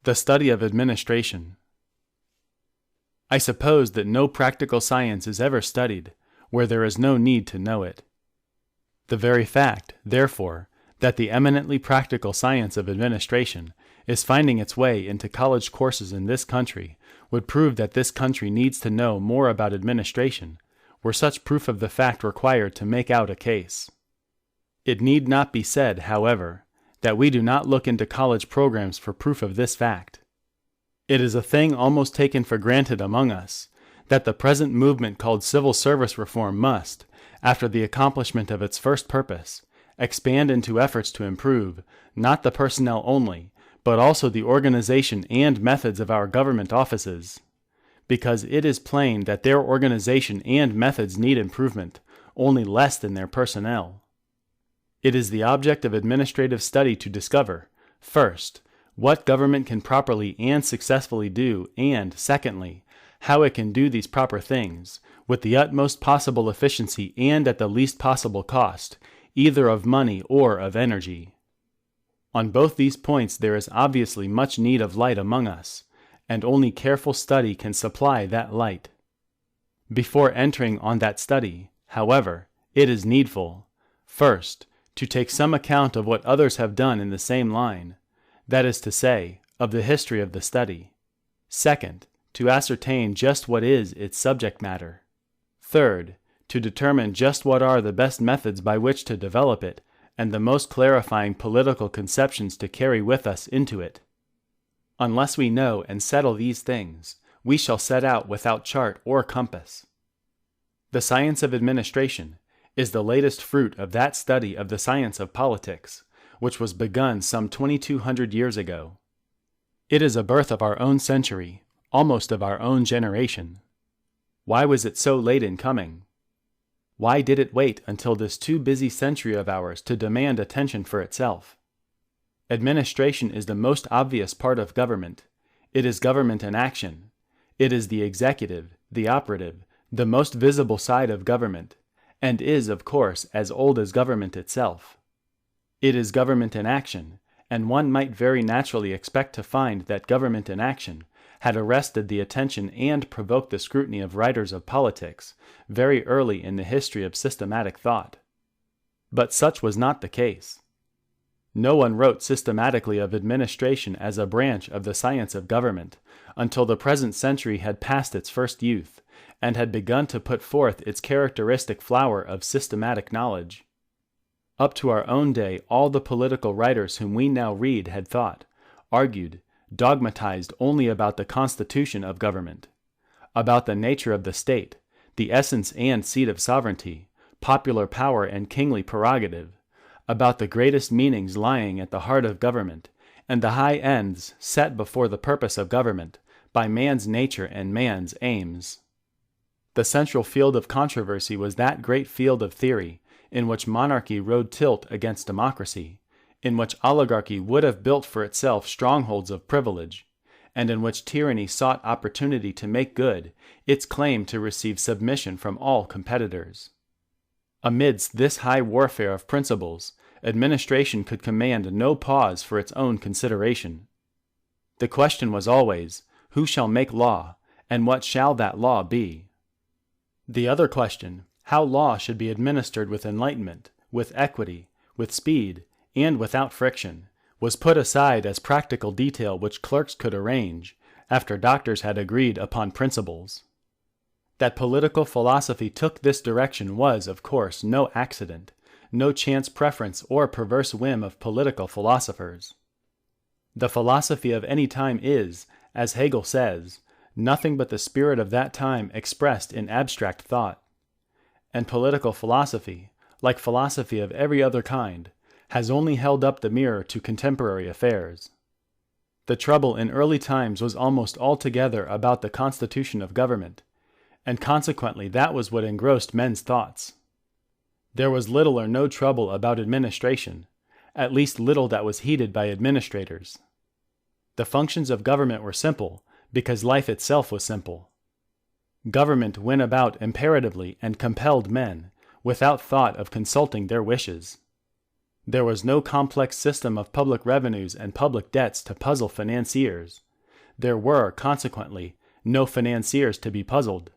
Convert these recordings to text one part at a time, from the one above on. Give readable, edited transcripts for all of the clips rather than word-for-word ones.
The study of administration. I suppose that no practical science is ever studied where there is no need to know it. The very fact, therefore, that the eminently practical science of administration is finding its way into college courses in this country would prove that this country needs to know more about administration, were such proof of the fact required to make out a case. It need not be said, however, that we do not look into college programs for proof of this fact. It is a thing almost taken for granted among us that the present movement called civil service reform must, after the accomplishment of its first purpose, expand into efforts to improve, not the personnel only, but also the organization and methods of our government offices, because it is plain that their organization and methods need improvement, only less than their personnel. It is the object of administrative study to discover, first, what government can properly and successfully do, and, secondly, how it can do these proper things, with the utmost possible efficiency and at the least possible cost, either of money or of energy. On both these points there is obviously much need of light among us, and only careful study can supply that light. Before entering on that study, however, it is needful, first, to take some account of what others have done in the same line, that is to say, of the history of the study. Second, to ascertain just what is its subject matter. Third, to determine just what are the best methods by which to develop it, and the most clarifying political conceptions to carry with us into it. Unless we know and settle these things, we shall set out without chart or compass. The science of administration is the latest fruit of that study of the science of politics, which was begun some 2200 years ago. It is a birth of our own century, almost of our own generation. Why was it so late in coming? Why did it wait until this too busy century of ours to demand attention for itself? Administration is the most obvious part of government. It is government in action. It is the executive, the operative, the most visible side of government, and is, of course, as old as government itself. It is government in action, and one might very naturally expect to find that government in action had arrested the attention and provoked the scrutiny of writers of politics very early in the history of systematic thought. But such was not the case. No one wrote systematically of administration as a branch of the science of government until the present century had passed its first youth, and had begun to put forth its characteristic flower of systematic knowledge. Up to our own day all the political writers whom we now read had thought, argued, dogmatized only about the constitution of government, about the nature of the state, the essence and seat of sovereignty, popular power and kingly prerogative, about the greatest meanings lying at the heart of government, and the high ends set before the purpose of government by man's nature and man's aims. The central field of controversy was that great field of theory in which monarchy rode tilt against democracy, in which oligarchy would have built for itself strongholds of privilege, and in which tyranny sought opportunity to make good its claim to receive submission from all competitors. Amidst this high warfare of principles, administration could command no pause for its own consideration. The question was always, who shall make law, and what shall that law be? The other question, how law should be administered with enlightenment, with equity, with speed, and without friction, was put aside as practical detail which clerks could arrange, after doctors had agreed upon principles. That political philosophy took this direction was, of course, no accident, no chance preference or perverse whim of political philosophers. The philosophy of any time is, as Hegel says, nothing but the spirit of that time expressed in abstract thought. And political philosophy, like philosophy of every other kind, has only held up the mirror to contemporary affairs. The trouble in early times was almost altogether about the constitution of government, and consequently that was what engrossed men's thoughts. There was little or no trouble about administration, at least little that was heeded by administrators. The functions of government were simple, because life itself was simple. Government went about imperatively and compelled men, without thought of consulting their wishes. There was no complex system of public revenues and public debts to puzzle financiers. There were, consequently, no financiers to be puzzled.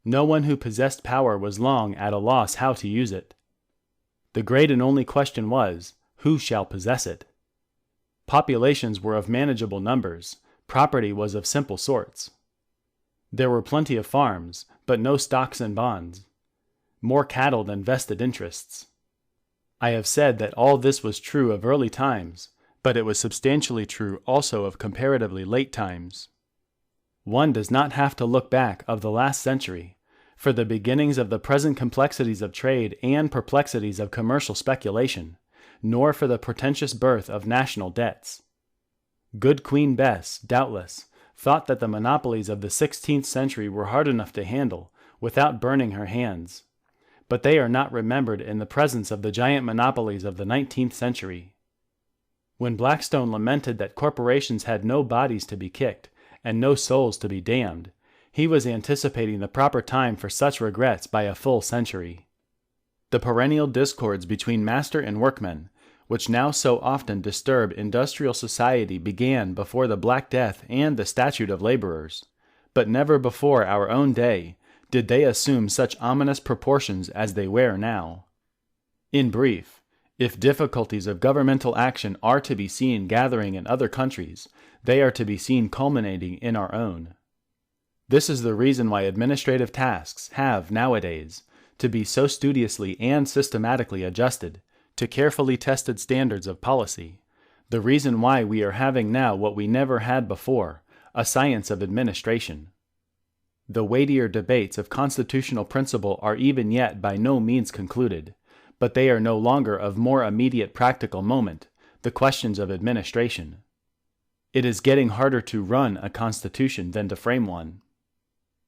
No one who possessed power was long at a loss how to use it. The great and only question was, who shall possess it? Populations were of manageable numbers, property was of simple sorts. There were plenty of farms, but no stocks and bonds. More cattle than vested interests. I have said that all this was true of early times, but it was substantially true also of comparatively late times. One does not have to look back of the last century for the beginnings of the present complexities of trade and perplexities of commercial speculation, nor for the portentous birth of national debts. Good Queen Bess, doubtless, thought that the monopolies of the 16th century were hard enough to handle without burning her hands, but they are not remembered in the presence of the giant monopolies of the 19th century. When Blackstone lamented that corporations had no bodies to be kicked and no souls to be damned, he was anticipating the proper time for such regrets by a full century. The perennial discords between master and workman, which now so often disturb industrial society, began before the Black Death and the Statute of Laborers, but never before our own day did they assume such ominous proportions as they wear now. In brief, if difficulties of governmental action are to be seen gathering in other countries, they are to be seen culminating in our own. This is the reason why administrative tasks have, nowadays, to be so studiously and systematically adjusted to carefully tested standards of policy, the reason why we are having now what we never had before, a science of administration. The weightier debates of constitutional principle are even yet by no means concluded, but they are no longer of more immediate practical moment, the questions of administration. It is getting harder to run a constitution than to frame one.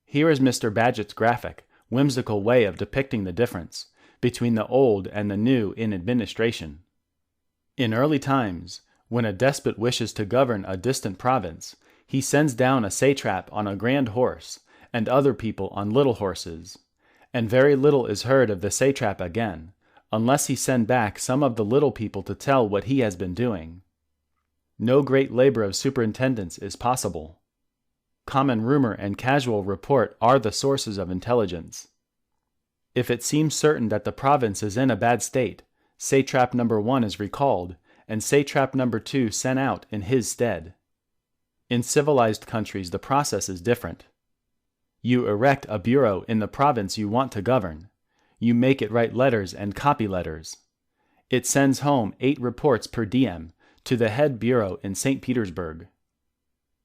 Here is Mr. Bagehot's graphic, whimsical way of depicting the difference between the old and the new in administration. In early times, when a despot wishes to govern a distant province, he sends down a satrap on a grand horse, and other people on little horses, and very little is heard of the satrap again, unless he send back some of the little people to tell what he has been doing. No great labor of superintendence is possible. Common rumor and casual report are the sources of intelligence. If it seems certain that the province is in a bad state, satrap number 1 is recalled, and satrap number 2 sent out in his stead. In civilized countries the process is different. You erect a bureau in the province you want to govern. You make it write letters and copy letters. It sends home 8 reports per diem to the head bureau in St. Petersburg.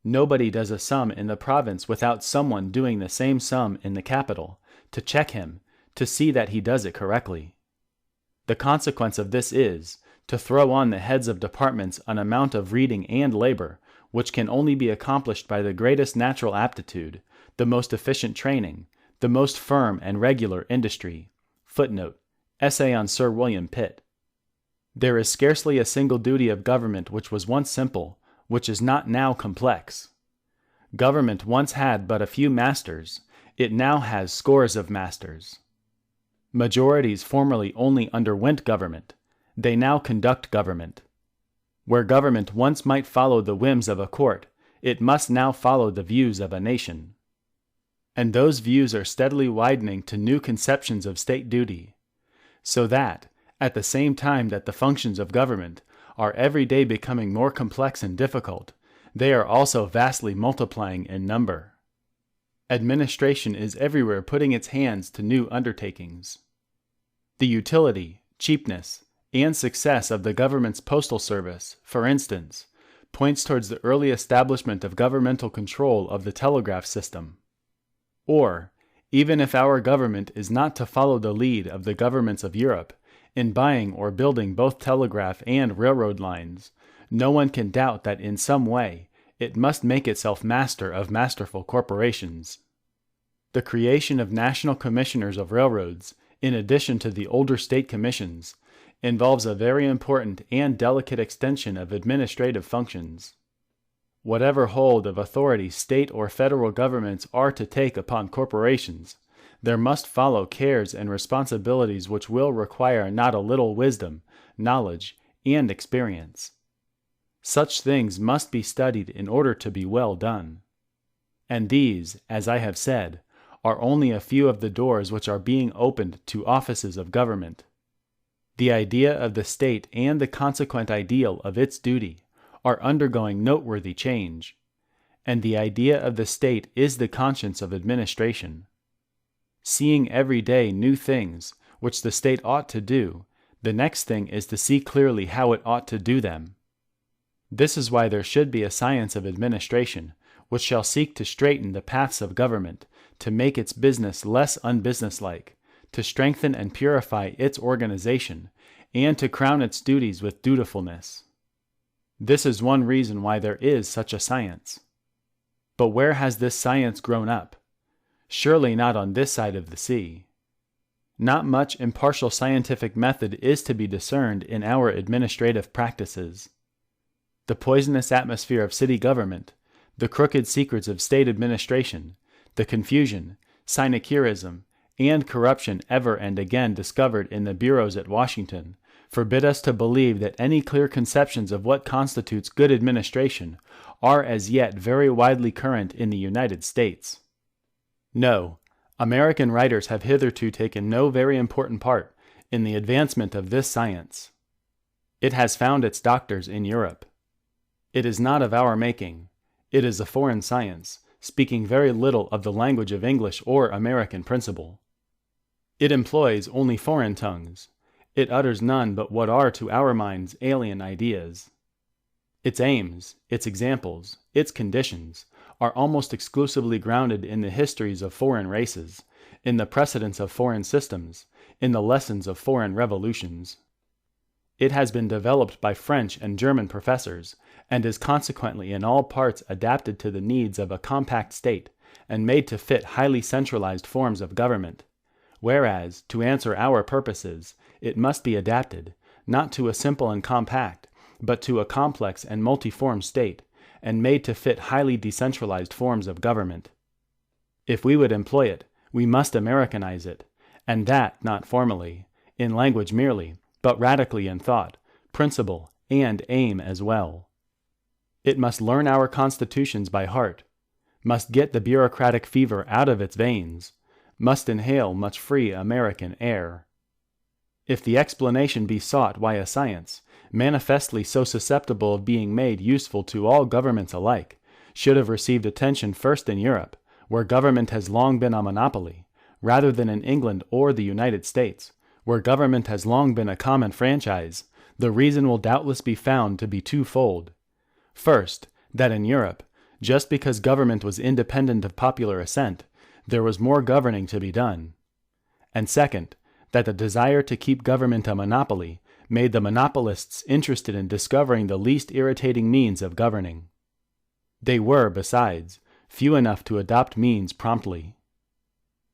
Nobody does a sum in the province without someone doing the same sum in the capital, to check him, to see that he does it correctly. The consequence of this is, to throw on the heads of departments an amount of reading and labor, which can only be accomplished by the greatest natural aptitude, the most efficient training, the most firm and regular industry. Footnote: Essay on Sir William Pitt. There is scarcely a single duty of government which was once simple, which is not now complex. Government once had but a few masters, it now has scores of masters. Majorities formerly only underwent government, they now conduct government. Where government once might follow the whims of a court, it must now follow the views of a nation. And those views are steadily widening to new conceptions of state duty, so that, at the same time that the functions of government are every day becoming more complex and difficult, they are also vastly multiplying in number. Administration is everywhere putting its hands to new undertakings. The utility, cheapness, and success of the government's postal service, for instance, points towards the early establishment of governmental control of the telegraph system. Or, even if our government is not to follow the lead of the governments of Europe in buying or building both telegraph and railroad lines, no one can doubt that in some way it must make itself master of masterful corporations. The creation of national commissioners of railroads, in addition to the older state commissions, involves a very important and delicate extension of administrative functions. Whatever hold of authority state or federal governments are to take upon corporations, there must follow cares and responsibilities which will require not a little wisdom, knowledge, and experience. Such things must be studied in order to be well done. And these, as I have said, are only a few of the doors which are being opened to offices of government. The idea of the state and the consequent ideal of its duty are undergoing noteworthy change, and the idea of the state is the conscience of administration. Seeing every day new things which the state ought to do, the next thing is to see clearly how it ought to do them. This is why there should be a science of administration which shall seek to straighten the paths of government, to make its business less unbusinesslike, to strengthen and purify its organization, and to crown its duties with dutifulness. This is one reason why there is such a science. But where has this science grown up? Surely not on this side of the sea. Not much impartial scientific method is to be discerned in our administrative practices. The poisonous atmosphere of city government, the crooked secrets of state administration, the confusion, sinecurianism, and corruption ever and again discovered in the bureaus at Washington, forbid us to believe that any clear conceptions of what constitutes good administration are as yet very widely current in the United States. No, American writers have hitherto taken no very important part in the advancement of this science. It has found its doctors in Europe. It is not of our making. It is a foreign science, speaking very little of the language of English or American principle. It employs only foreign tongues. It utters none but what are to our minds alien ideas. Its aims, its examples, its conditions, are almost exclusively grounded in the histories of foreign races, in the precedents of foreign systems, in the lessons of foreign revolutions. It has been developed by French and German professors, and is consequently in all parts adapted to the needs of a compact state, and made to fit highly centralized forms of government, whereas, to answer our purposes, it must be adapted, not to a simple and compact, but to a complex and multiform state, and made to fit highly decentralized forms of government. If we would employ it, we must Americanize it, and that not formally, in language merely, but radically in thought, principle, and aim as well. It must learn our constitutions by heart, must get the bureaucratic fever out of its veins, must inhale much free American air. If the explanation be sought why a science, manifestly so susceptible of being made useful to all governments alike, should have received attention first in Europe, where government has long been a monopoly, rather than in England or the United States, where government has long been a common franchise, the reason will doubtless be found to be twofold. First, that in Europe, just because government was independent of popular assent, there was more governing to be done. And second, that the desire to keep government a monopoly made the monopolists interested in discovering the least irritating means of governing. They were, besides, few enough to adopt means promptly.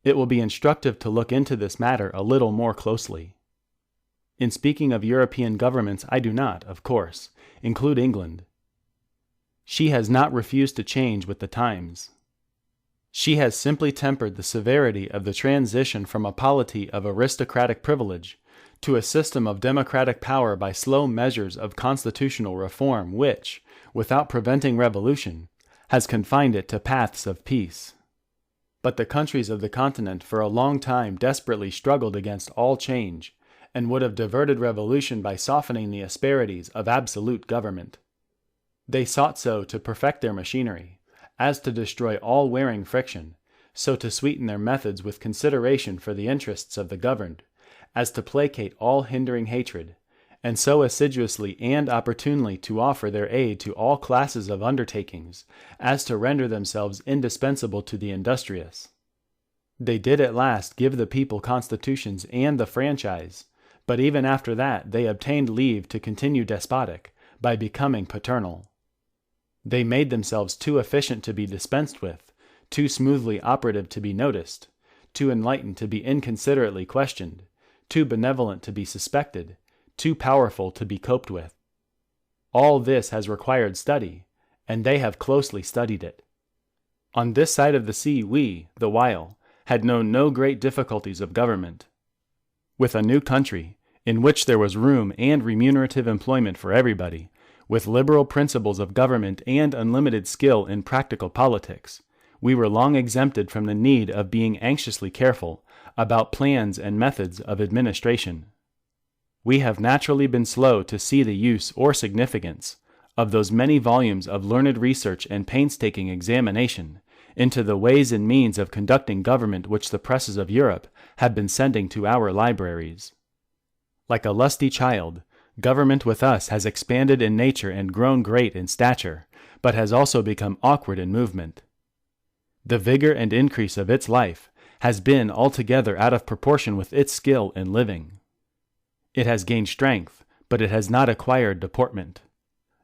It will be instructive to look into this matter a little more closely. In speaking of European governments, I do not, of course, include England. She has not refused to change with the times. She has simply tempered the severity of the transition from a polity of aristocratic privilege to a system of democratic power by slow measures of constitutional reform which, without preventing revolution, has confined it to paths of peace. But the countries of the continent for a long time desperately struggled against all change, and would have diverted revolution by softening the asperities of absolute government. They sought so to perfect their machinery, as to destroy all wearing friction, so to sweeten their methods with consideration for the interests of the governed, as to placate all hindering hatred, and so assiduously and opportunely to offer their aid to all classes of undertakings, as to render themselves indispensable to the industrious. They did at last give the people constitutions and the franchise, but even after that they obtained leave to continue despotic, by becoming paternal. They made themselves too efficient to be dispensed with, too smoothly operative to be noticed, too enlightened to be inconsiderately questioned, too benevolent to be suspected, too powerful to be coped with. All this has required study, and they have closely studied it. On this side of the sea we, the while, had known no great difficulties of government. With a new country, in which there was room and remunerative employment for everybody, with liberal principles of government and unlimited skill in practical politics, we were long exempted from the need of being anxiously careful about plans and methods of administration. We have naturally been slow to see the use or significance of those many volumes of learned research and painstaking examination into the ways and means of conducting government which the presses of Europe have been sending to our libraries. Like a lusty child, government with us has expanded in nature and grown great in stature, but has also become awkward in movement. The vigor and increase of its life has been altogether out of proportion with its skill in living. It has gained strength, but it has not acquired deportment.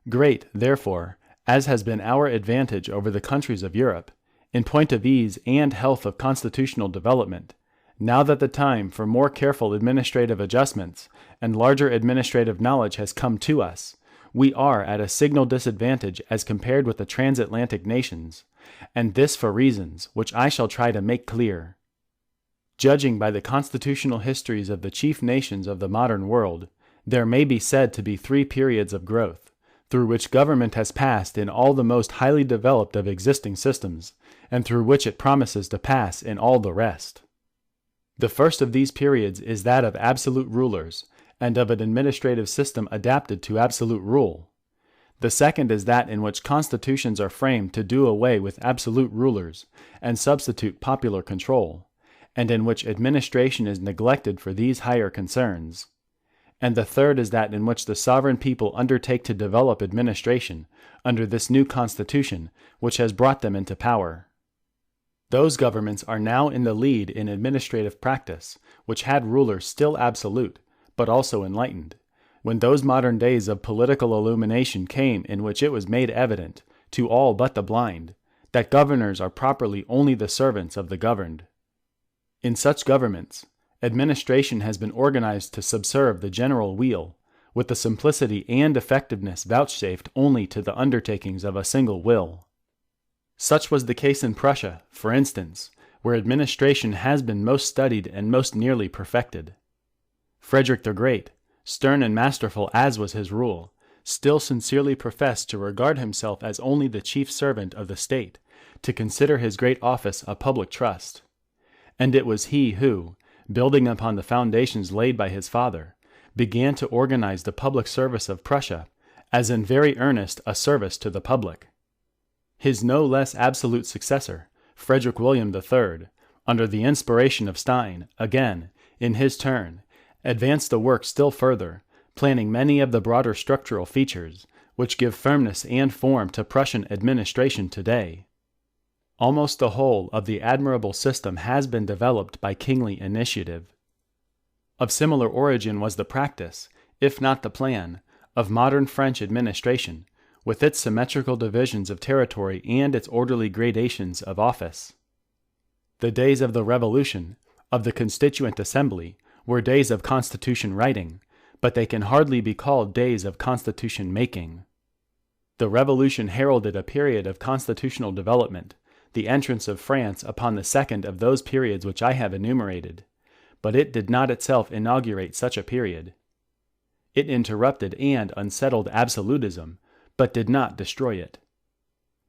Great, therefore, as has been our advantage over the countries of Europe, in point of ease and health of constitutional development, now that the time for more careful administrative adjustments and larger administrative knowledge has come to us, we are at a signal disadvantage as compared with the transatlantic nations, and this for reasons which I shall try to make clear. Judging by the constitutional histories of the chief nations of the modern world, there may be said to be 3 periods of growth, through which government has passed in all the most highly developed of existing systems, and through which it promises to pass in all the rest. The first of these periods is that of absolute rulers, and of an administrative system adapted to absolute rule. The second is that in which constitutions are framed to do away with absolute rulers and substitute popular control, and in which administration is neglected for these higher concerns. And the third is that in which the sovereign people undertake to develop administration under this new constitution which has brought them into power. Those governments are now in the lead in administrative practice, which had rulers still absolute, but also enlightened, when those modern days of political illumination came in which it was made evident, to all but the blind, that governors are properly only the servants of the governed. In such governments, administration has been organized to subserve the general weal, with the simplicity and effectiveness vouchsafed only to the undertakings of a single will. Such was the case in Prussia, for instance, where administration has been most studied and most nearly perfected. Frederick the Great, stern and masterful as was his rule, still sincerely professed to regard himself as only the chief servant of the state, to consider his great office a public trust. And it was he who, building upon the foundations laid by his father, began to organize the public service of Prussia as in very earnest a service to the public. His no less absolute successor, Frederick William III, under the inspiration of Stein, again, in his turn, advanced the work still further, planning many of the broader structural features which give firmness and form to Prussian administration today. Almost the whole of the admirable system has been developed by kingly initiative. Of similar origin was the practice, if not the plan, of modern French administration, with its symmetrical divisions of territory and its orderly gradations of office. The days of the Revolution, of the Constituent Assembly, were days of constitution writing, but they can hardly be called days of constitution making. The Revolution heralded a period of constitutional development, the entrance of France upon the second of those periods which I have enumerated, but it did not itself inaugurate such a period. It interrupted and unsettled absolutism, but did not destroy it.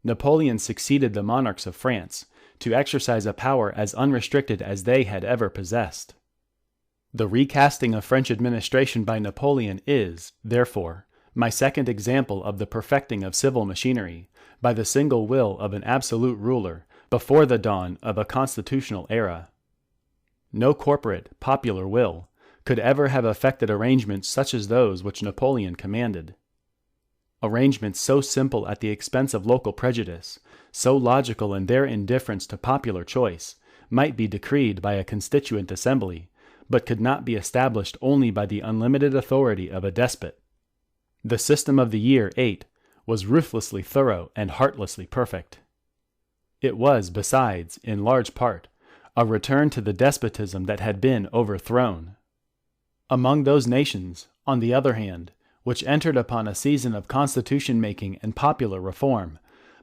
Napoleon succeeded the monarchs of France to exercise a power as unrestricted as they had ever possessed. The recasting of French administration by Napoleon is, therefore, my second example of the perfecting of civil machinery by the single will of an absolute ruler before the dawn of a constitutional era. No corporate, popular will could ever have effected arrangements such as those which Napoleon commanded. Arrangements so simple at the expense of local prejudice, so logical in their indifference to popular choice, might be decreed by a constituent assembly, but could not be established only by the unlimited authority of a despot. The system of the year 8 was ruthlessly thorough and heartlessly perfect. It was, besides, in large part, a return to the despotism that had been overthrown. Among those nations, on the other hand, which entered upon a season of constitution-making and popular reform,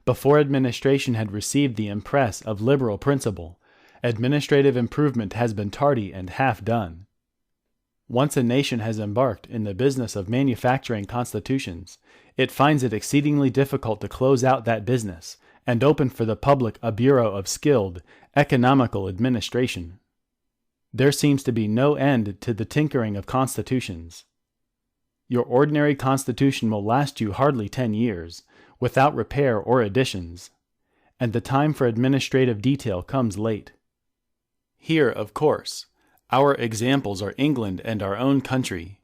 before administration had received the impress of liberal principle, administrative improvement has been tardy and half done. Once a nation has embarked in the business of manufacturing constitutions, it finds it exceedingly difficult to close out that business and open for the public a bureau of skilled, economical administration. There seems to be no end to the tinkering of constitutions. Your ordinary constitution will last you hardly 10 years, without repair or additions, and the time for administrative detail comes late. Here, of course, our examples are England and our own country.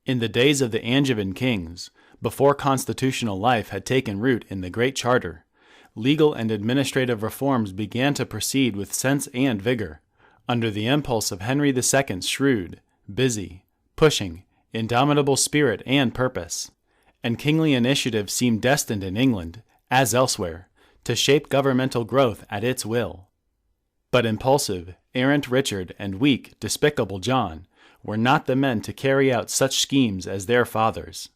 In the days of the Angevin kings, before constitutional life had taken root in the Great Charter, legal and administrative reforms began to proceed with sense and vigor, under the impulse of Henry II's shrewd, busy, pushing, indomitable spirit and purpose, and kingly initiative seemed destined in England, as elsewhere, to shape governmental growth at its will. But impulsive, errant Richard and weak, despicable John were not the men to carry out such schemes as their fathers.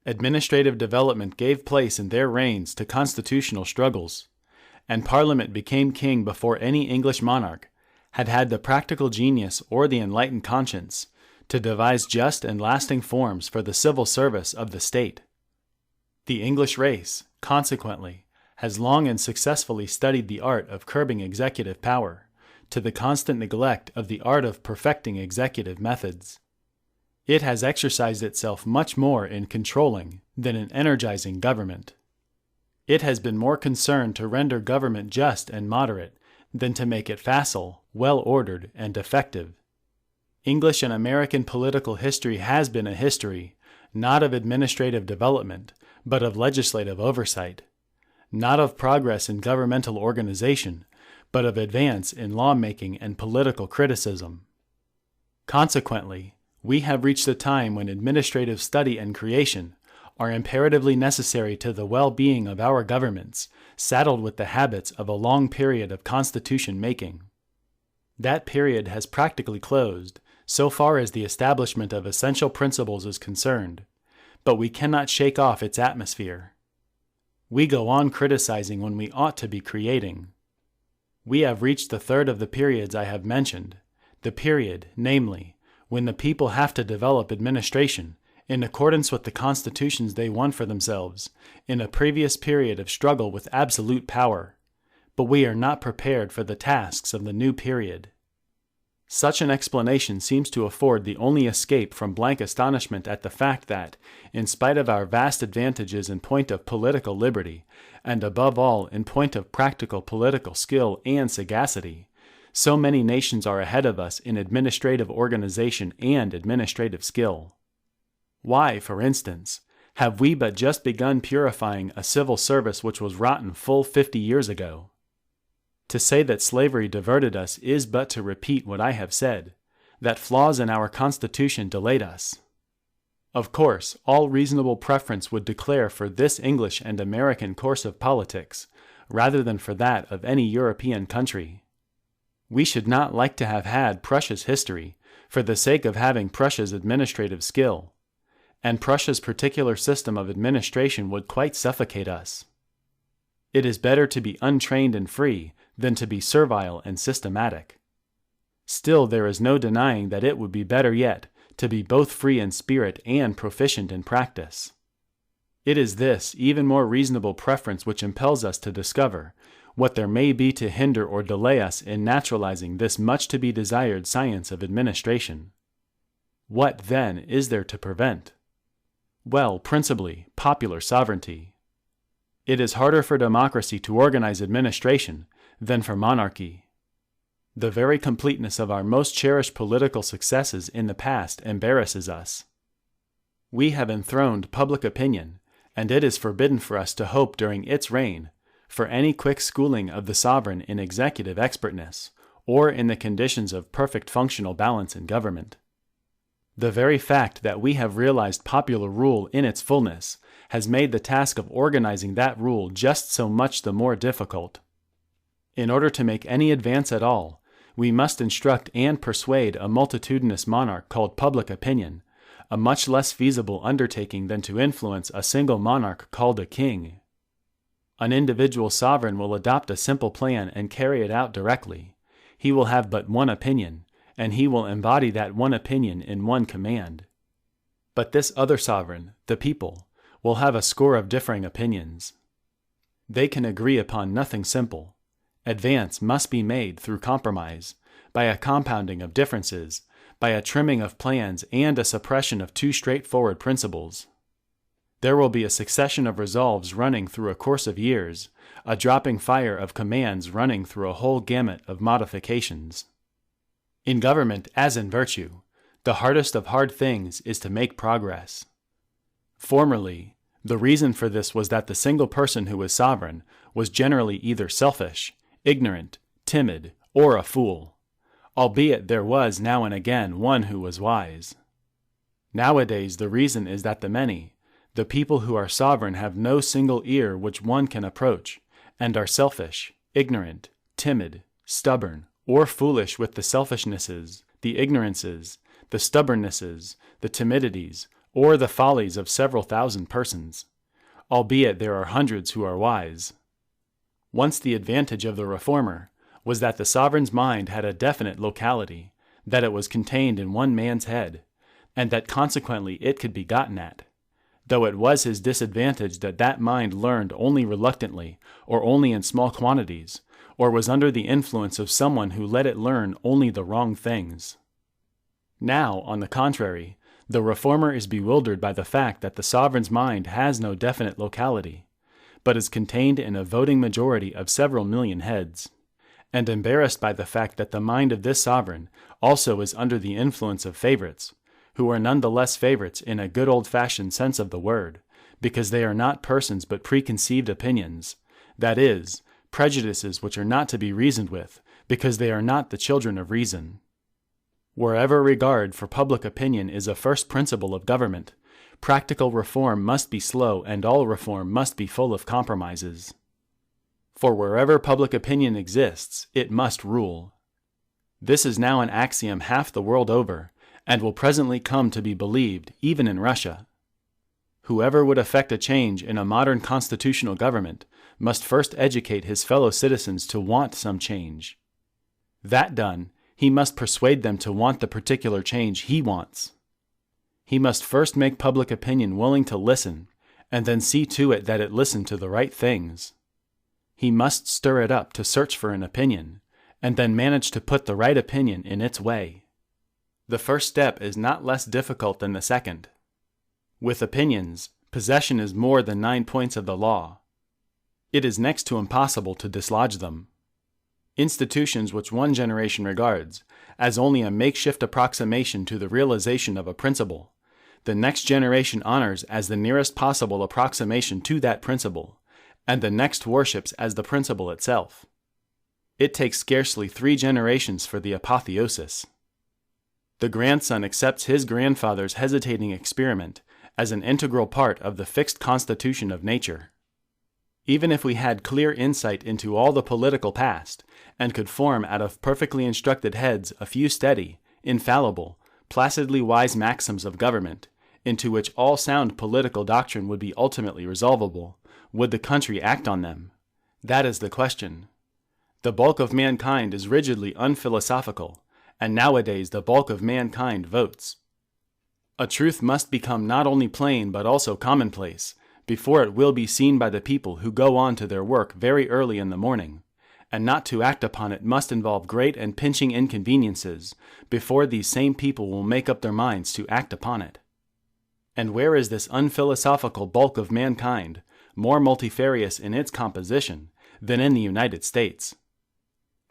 Administrative development gave place in their reigns to constitutional struggles, and Parliament became king before any English monarch had had the practical genius or the enlightened conscience to devise just and lasting forms for the civil service of the state. The English race, consequently, has long and successfully studied the art of curbing executive power, to the constant neglect of the art of perfecting executive methods. It has exercised itself much more in controlling than in energizing government. It has been more concerned to render government just and moderate than to make it facile, well-ordered, and effective. English and American political history has been a history, not of administrative development, but of legislative oversight, not of progress in governmental organization, but of advance in law-making and political criticism. Consequently, we have reached a time when administrative study and creation are imperatively necessary to the well-being of our governments, saddled with the habits of a long period of constitution making. That period has practically closed, so far as the establishment of essential principles is concerned, but we cannot shake off its atmosphere. We go on criticizing when we ought to be creating. We have reached the third of the periods I have mentioned, the period, namely, when the people have to develop administration in accordance with the constitutions they won for themselves in a previous period of struggle with absolute power, but we are not prepared for the tasks of the new period. Such an explanation seems to afford the only escape from blank astonishment at the fact that, in spite of our vast advantages in point of political liberty, and above all in point of practical political skill and sagacity, so many nations are ahead of us in administrative organization and administrative skill. Why, for instance, have we but just begun purifying a civil service which was rotten full 50 years ago? To say that slavery diverted us is but to repeat what I have said, that flaws in our Constitution delayed us. Of course, all reasonable preference would declare for this English and American course of politics, rather than for that of any European country. We should not like to have had Prussia's history, for the sake of having Prussia's administrative skill, and Prussia's particular system of administration would quite suffocate us. It is better to be untrained and free than to be servile and systematic. Still, there is no denying that it would be better yet to be both free in spirit and proficient in practice. It is this even more reasonable preference which impels us to discover what there may be to hinder or delay us in naturalizing this much to be desired science of administration. What, then, is there to prevent? Well, principally, popular sovereignty. It is harder for democracy to organize administration than for monarchy. The very completeness of our most cherished political successes in the past embarrasses us. We have enthroned public opinion, and it is forbidden for us to hope during its reign for any quick schooling of the sovereign in executive expertness, or in the conditions of perfect functional balance in government. The very fact that we have realized popular rule in its fullness has made the task of organizing that rule just so much the more difficult. In order to make any advance at all, we must instruct and persuade a multitudinous monarch called public opinion, a much less feasible undertaking than to influence a single monarch called a king. An individual sovereign will adopt a simple plan and carry it out directly. He will have but one opinion, and he will embody that one opinion in one command. But this other sovereign, the people, will have a score of differing opinions. They can agree upon nothing simple. Advance must be made through compromise, by a compounding of differences, by a trimming of plans and a suppression of too straightforward principles. There will be a succession of resolves running through a course of years, a dropping fire of commands running through a whole gamut of modifications. In government, as in virtue, the hardest of hard things is to make progress. Formerly, the reason for this was that the single person who was sovereign was generally either selfish, ignorant, timid, or a fool, albeit there was now and again one who was wise. Nowadays the reason is that the many, the people who are sovereign, have no single ear which one can approach, and are selfish, ignorant, timid, stubborn, or foolish with the selfishnesses, the ignorances, the stubbornnesses, the timidities, or the follies of several thousand persons, albeit there are hundreds who are wise. Once the advantage of the reformer was that the sovereign's mind had a definite locality, that it was contained in one man's head, and that consequently it could be gotten at, though it was his disadvantage that that mind learned only reluctantly or only in small quantities, or was under the influence of someone who let it learn only the wrong things. Now, on the contrary, the reformer is bewildered by the fact that the sovereign's mind has no definite locality, but is contained in a voting majority of several million heads, and embarrassed by the fact that the mind of this sovereign also is under the influence of favorites, who are none the less favorites in a good old-fashioned sense of the word, because they are not persons but preconceived opinions, that is, prejudices which are not to be reasoned with, because they are not the children of reason. Wherever regard for public opinion is a first principle of government, practical reform must be slow and all reform must be full of compromises. For wherever public opinion exists, it must rule. This is now an axiom half the world over, and will presently come to be believed even in Russia. Whoever would effect a change in a modern constitutional government must first educate his fellow citizens to want some change. That done, he must persuade them to want the particular change he wants. He must first make public opinion willing to listen, and then see to it that it listen to the right things. He must stir it up to search for an opinion, and then manage to put the right opinion in its way. The first step is not less difficult than the second. With opinions, possession is more than 9 points of the law. It is next to impossible to dislodge them. Institutions which one generation regards as only a makeshift approximation to the realization of a principle, the next generation honors as the nearest possible approximation to that principle, and the next worships as the principle itself. It takes scarcely 3 generations for the apotheosis. The grandson accepts his grandfather's hesitating experiment as an integral part of the fixed constitution of nature. Even if we had clear insight into all the political past, and could form out of perfectly instructed heads a few steady, infallible, placidly wise maxims of government, into which all sound political doctrine would be ultimately resolvable, would the country act on them? That is the question. The bulk of mankind is rigidly unphilosophical, and nowadays the bulk of mankind votes. A truth must become not only plain but also commonplace, before it will be seen by the people who go on to their work very early in the morning, and not to act upon it must involve great and pinching inconveniences before these same people will make up their minds to act upon it. And where is this unphilosophical bulk of mankind more multifarious in its composition than in the United States?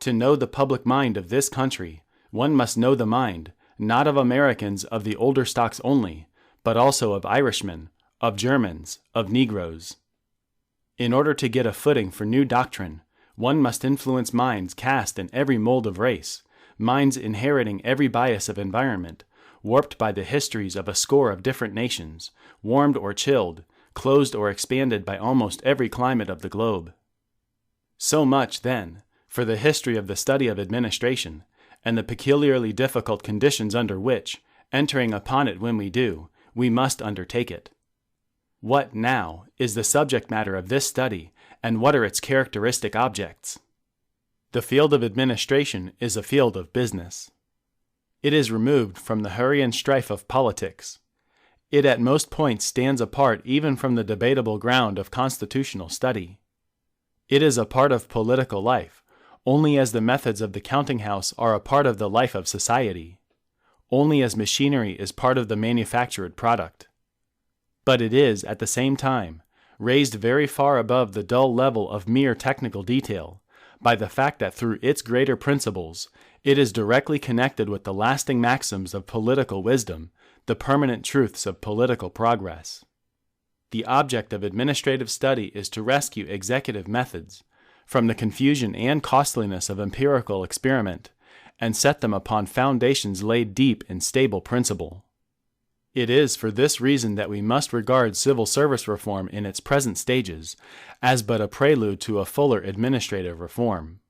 To know the public mind of this country, one must know the mind, not of Americans of the older stocks only, but also of Irishmen, of Germans, of Negroes. In order to get a footing for new doctrine, one must influence minds cast in every mold of race, minds inheriting every bias of environment, warped by the histories of a score of different nations, warmed or chilled, closed or expanded by almost every climate of the globe. So much, then, for the history of the study of administration, and the peculiarly difficult conditions under which, entering upon it when we do, we must undertake it. What, now, is the subject matter of this study, and what are its characteristic objects? The field of administration is a field of business. It is removed from the hurry and strife of politics. It at most points stands apart even from the debatable ground of constitutional study. It is a part of political life, only as the methods of the counting house are a part of the life of society, only as machinery is part of the manufactured product. But it is, at the same time, raised very far above the dull level of mere technical detail, by the fact that through its greater principles, it is directly connected with the lasting maxims of political wisdom, the permanent truths of political progress. The object of administrative study is to rescue executive methods from the confusion and costliness of empirical experiment, and set them upon foundations laid deep in stable principle. It is for this reason that we must regard civil service reform in its present stages as but a prelude to a fuller administrative reform.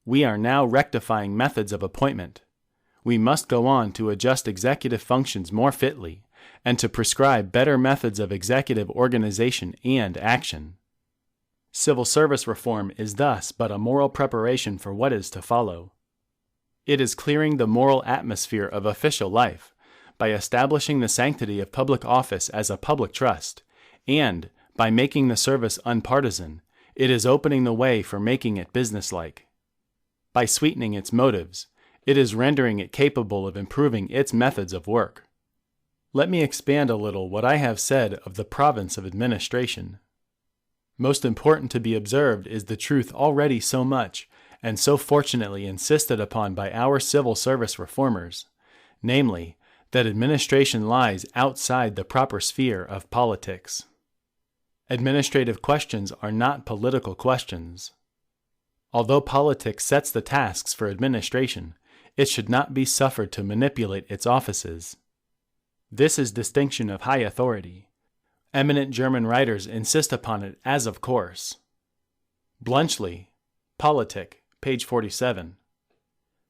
We are now rectifying methods of appointment. We must go on to adjust executive functions more fitly, and to prescribe better methods of executive organization and action. Civil service reform is thus but a moral preparation for what is to follow. It is clearing the moral atmosphere of official life, by establishing the sanctity of public office as a public trust, and, by making the service unpartisan, it is opening the way for making it businesslike. By sweetening its motives, it is rendering it capable of improving its methods of work. Let me expand a little what I have said of the province of administration. Most important to be observed is the truth already so much and so fortunately insisted upon by our civil service reformers, namely, that administration lies outside the proper sphere of politics. Administrative questions are not political questions. Although politics sets the tasks for administration, it should not be suffered to manipulate its offices. This is distinction of high authority. Eminent German writers insist upon it as of course. Bluntschli, Politik, page 47.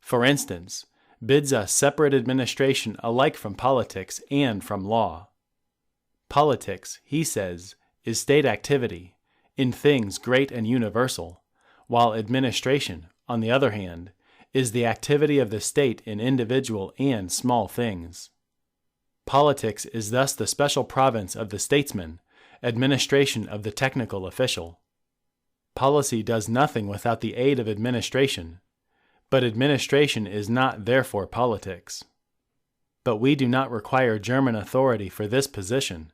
For instance, bids us separate administration alike from politics and from law. Politics, he says, is state activity, in things great and universal, while administration, on the other hand, is the activity of the state in individual and small things. Politics is thus the special province of the statesman, administration of the technical official. Policy does nothing without the aid of administration, but administration is not therefore politics. But we do not require German authority for this position.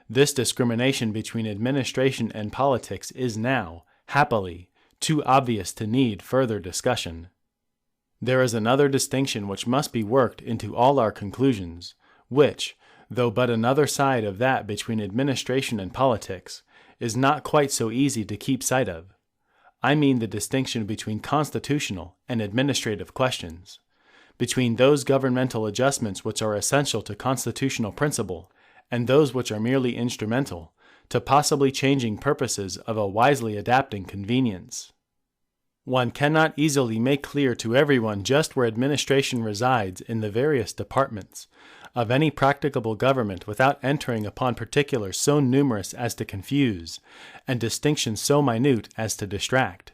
This discrimination between administration and politics is now, happily, too obvious to need further discussion. There is another distinction which must be worked into all our conclusions, which, though but another side of that between administration and politics, is not quite so easy to keep sight of. I mean the distinction between constitutional and administrative questions, between those governmental adjustments which are essential to constitutional principle and those which are merely instrumental to possibly changing purposes of a wisely adapting convenience. One cannot easily make clear to everyone just where administration resides in the various departments of any practicable government without entering upon particulars so numerous as to confuse, and distinctions so minute as to distract.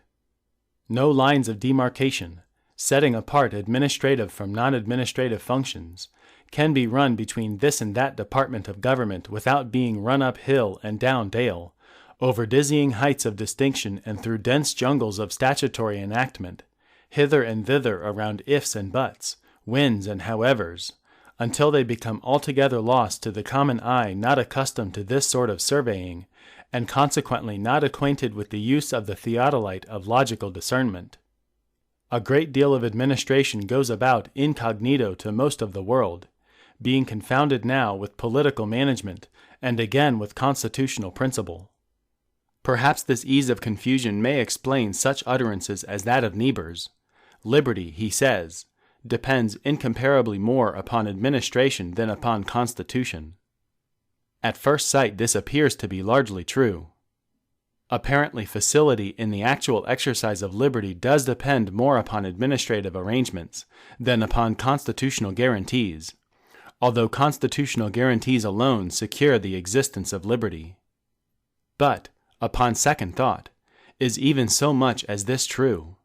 No lines of demarcation, setting apart administrative from non-administrative functions, can be run between this and that department of government without being run up hill and down dale, over dizzying heights of distinction and through dense jungles of statutory enactment, hither and thither around ifs and buts, whens and howevers, until they become altogether lost to the common eye not accustomed to this sort of surveying, and consequently not acquainted with the use of the theodolite of logical discernment. A great deal of administration goes about incognito to most of the world, being confounded now with political management and again with constitutional principle. Perhaps this ease of confusion may explain such utterances as that of Niebuhr's. Liberty, he says, depends incomparably more upon administration than upon constitution. At first sight this appears to be largely true. Apparently facility in the actual exercise of liberty does depend more upon administrative arrangements than upon constitutional guarantees, although constitutional guarantees alone secure the existence of liberty. But, upon second thought, is even so much as this true?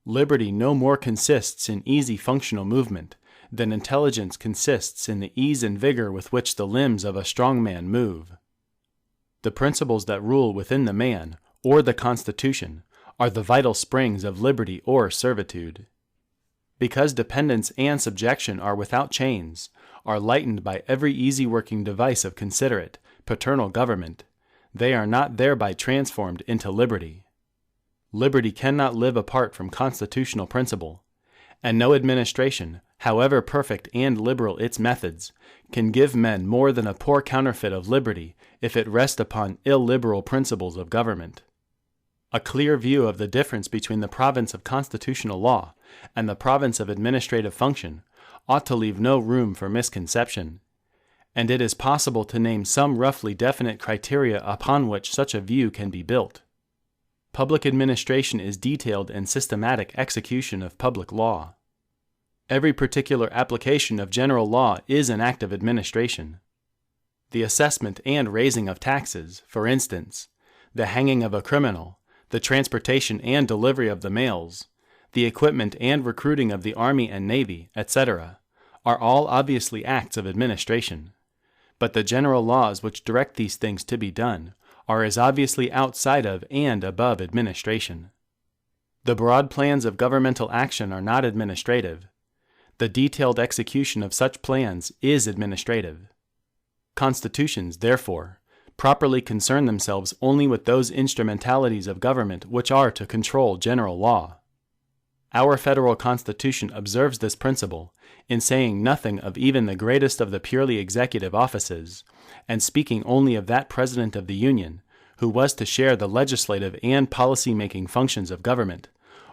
Liberty no more consists in easy functional movement then intelligence consists in the ease and vigor with which the limbs of a strong man move. The principles that rule within the man, or the Constitution, are the vital springs of liberty or servitude. Because dependence and subjection are without chains, are lightened by every easy-working device of considerate, paternal government, they are not thereby transformed into liberty. Liberty cannot live apart from constitutional principle, and no administration, however perfect and liberal its methods, can give men more than a poor counterfeit of liberty if it rest upon illiberal principles of government. A clear view of the difference between the province of constitutional law and the province of administrative function ought to leave no room for misconception, and it is possible to name some roughly definite criteria upon which such a view can be built. Public administration is detailed in systematic execution of public law. Every particular application of general law is an act of administration. The assessment and raising of taxes, for instance, the hanging of a criminal, the transportation and delivery of the mails, the equipment and recruiting of the army and navy, etc., are all obviously acts of administration. But the general laws which direct these things to be done are as obviously outside of and above administration. The broad plans of governmental action are not administrative. The detailed execution of such plans is administrative. Constitutions, therefore, properly concern themselves only with those instrumentalities of government which are to control general law. Our federal Constitution observes this principle in saying nothing of even the greatest of the purely executive offices, and speaking only of that President of the Union who was to share the legislative and policy-making functions of government,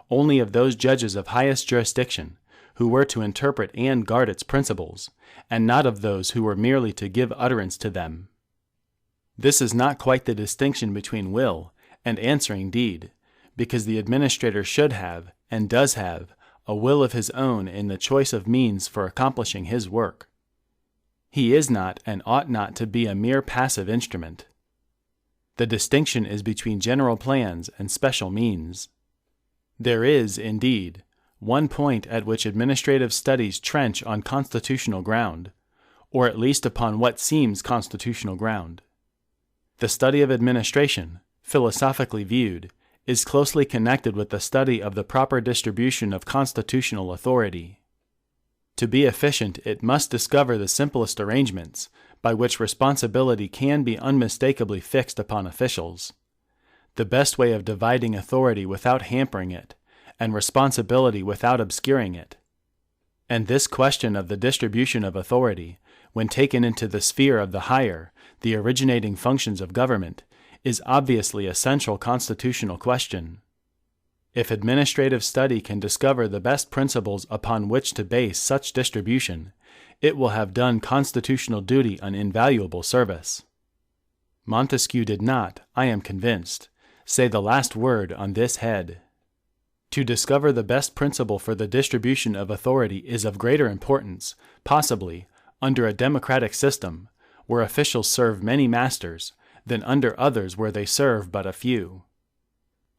only of those judges of highest jurisdiction who were to interpret and guard its principles, and not of those who were merely to give utterance to them. This is not quite the distinction between will and answering deed, because the administrator should have, and does have, a will of his own in the choice of means for accomplishing his work. He is not and ought not to be a mere passive instrument. The distinction is between general plans and special means. There is, indeed, one point at which administrative studies trench on constitutional ground, or at least upon what seems constitutional ground. The study of administration, philosophically viewed, is closely connected with the study of the proper distribution of constitutional authority. To be efficient, it must discover the simplest arrangements by which responsibility can be unmistakably fixed upon officials, the best way of dividing authority without hampering it, and responsibility without obscuring it. And this question of the distribution of authority, when taken into the sphere of the higher, the originating functions of government, is obviously a central constitutional question. If administrative study can discover the best principles upon which to base such distribution, it will have done constitutional duty an invaluable service. Montesquieu did not, I am convinced, say the last word on this head. To discover the best principle for the distribution of authority is of greater importance, possibly, under a democratic system, where officials serve many masters, than under others where they serve but a few.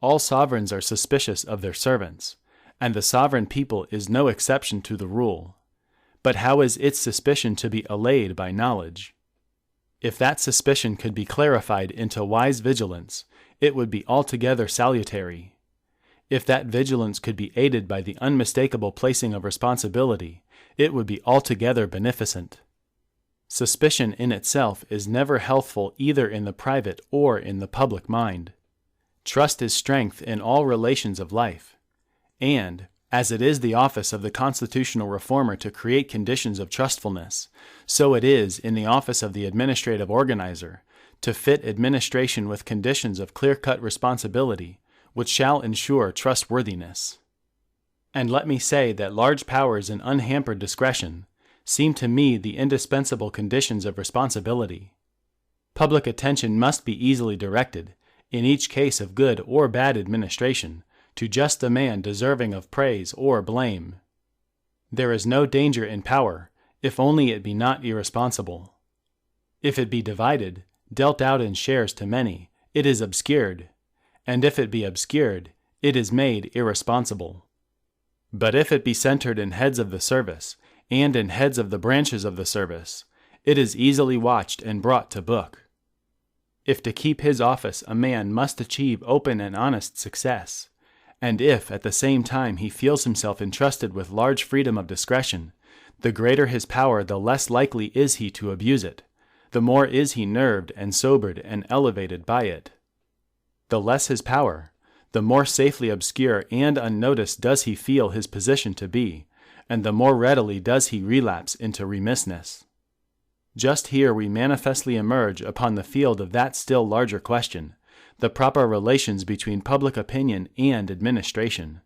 All sovereigns are suspicious of their servants, and the sovereign people is no exception to the rule. But how is its suspicion to be allayed by knowledge? If that suspicion could be clarified into wise vigilance, it would be altogether salutary. If that vigilance could be aided by the unmistakable placing of responsibility, it would be altogether beneficent. Suspicion in itself is never healthful either in the private or in the public mind. Trust is strength in all relations of life, and, as it is the office of the constitutional reformer to create conditions of trustfulness, so it is in the office of the administrative organizer to fit administration with conditions of clear-cut responsibility, which shall ensure trustworthiness. And let me say that large powers and unhampered discretion seem to me the indispensable conditions of responsibility. Public attention must be easily directed, in each case of good or bad administration, to just the man deserving of praise or blame. There is no danger in power, if only it be not irresponsible. If it be divided, dealt out in shares to many, it is obscured, and if it be obscured, it is made irresponsible. But if it be centered in heads of the service, and in heads of the branches of the service, it is easily watched and brought to book. If to keep his office a man must achieve open and honest success, and if at the same time he feels himself entrusted with large freedom of discretion, the greater his power the less likely is he to abuse it, the more is he nerved and sobered and elevated by it. The less his power, the more safely obscure and unnoticed does he feel his position to be, and the more readily does he relapse into remissness. Just here we manifestly emerge upon the field of that still larger question, the proper relations between public opinion and administration.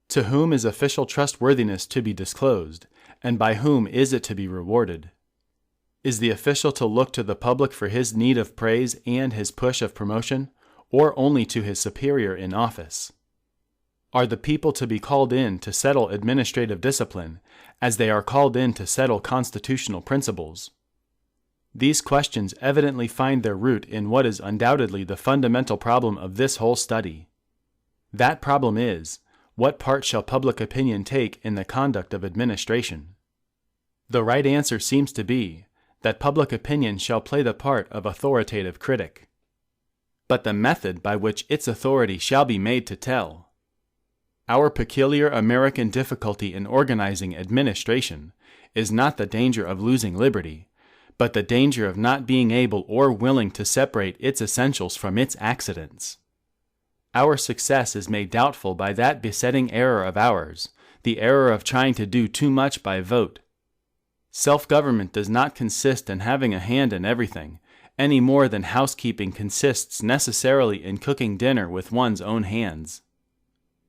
To whom is official trustworthiness to be disclosed, and by whom is it to be rewarded? Is the official to look to the public for his need of praise and his push of promotion, or only to his superior in office? Are the people to be called in to settle administrative discipline, as they are called in to settle constitutional principles? These questions evidently find their root in what is undoubtedly the fundamental problem of this whole study. That problem is, what part shall public opinion take in the conduct of administration? The right answer seems to be, that public opinion shall play the part of authoritative critic. But the method by which its authority shall be made to tell. Our peculiar American difficulty in organizing administration is not the danger of losing liberty, but the danger of not being able or willing to separate its essentials from its accidents. Our success is made doubtful by that besetting error of ours, the error of trying to do too much by vote. Self-government does not consist in having a hand in everything, any more than housekeeping consists necessarily in cooking dinner with one's own hands.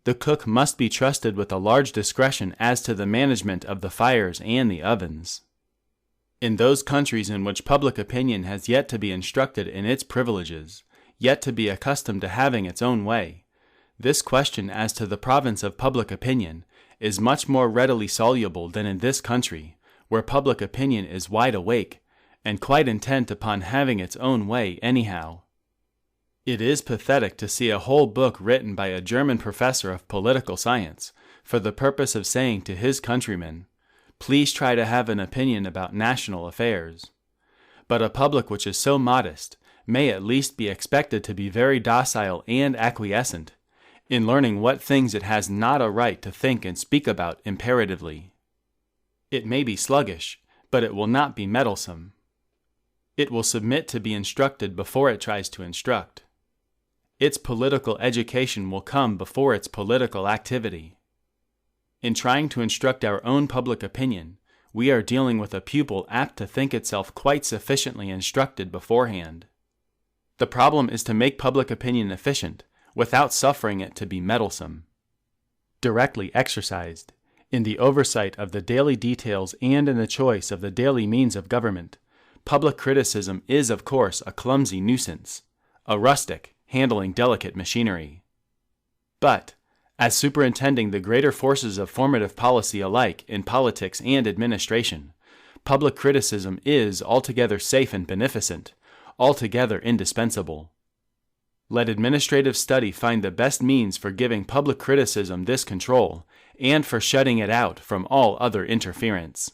The cook must be trusted with a large discretion as to the management of the fires and the ovens. In those countries in which public opinion has yet to be instructed in its privileges, yet to be accustomed to having its own way, this question as to the province of public opinion is much more readily soluble than in this country, where public opinion is wide awake, and quite intent upon having its own way anyhow. It is pathetic to see a whole book written by a German professor of political science, for the purpose of saying to his countrymen, please try to have an opinion about national affairs. But a public which is so modest may at least be expected to be very docile and acquiescent in learning what things it has not a right to think and speak about imperatively. It may be sluggish, but it will not be meddlesome. It will submit to be instructed before it tries to instruct. Its political education will come before its political activity. In trying to instruct our own public opinion, we are dealing with a pupil apt to think itself quite sufficiently instructed beforehand. The problem is to make public opinion efficient, without suffering it to be meddlesome. Directly exercised, in the oversight of the daily details and in the choice of the daily means of government, public criticism is of course a clumsy nuisance, a rustic, handling delicate machinery. But, as superintending the greater forces of formative policy alike in politics and administration, public criticism is altogether safe and beneficent, altogether indispensable. Let administrative study find the best means for giving public criticism this control, and for shutting it out from all other interference.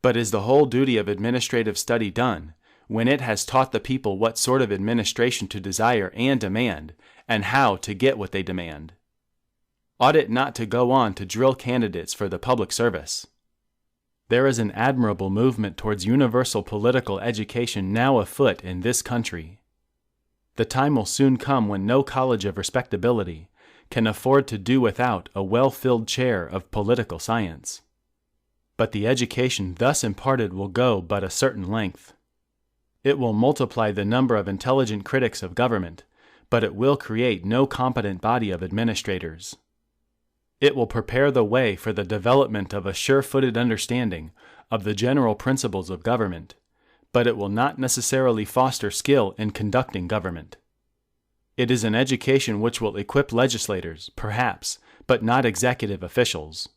But is the whole duty of administrative study done, when it has taught the people what sort of administration to desire and demand, and how to get what they demand? Ought it not to go on to drill candidates for the public service? There is an admirable movement towards universal political education now afoot in this country. The time will soon come when no college of respectability can afford to do without a well-filled chair of political science. But the education thus imparted will go but a certain length. It will multiply the number of intelligent critics of government, but it will create no competent body of administrators. It will prepare the way for the development of a sure-footed understanding of the general principles of government, but it will not necessarily foster skill in conducting government. It is an education which will equip legislators, perhaps, but not executive officials.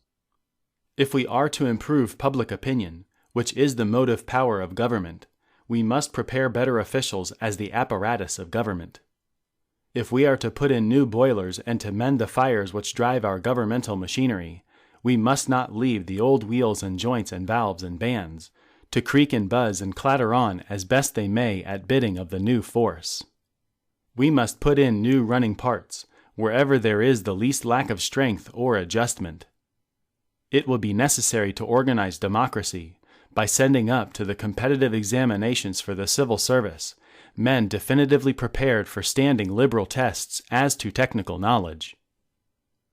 If we are to improve public opinion, which is the motive power of government, we must prepare better officials as the apparatus of government. If we are to put in new boilers and to mend the fires which drive our governmental machinery, we must not leave the old wheels and joints and valves and bands to creak and buzz and clatter on as best they may at bidding of the new force. We must put in new running parts wherever there is the least lack of strength or adjustment. It will be necessary to organize democracy by sending up to the competitive examinations for the civil service men definitively prepared for standing liberal tests as to technical knowledge.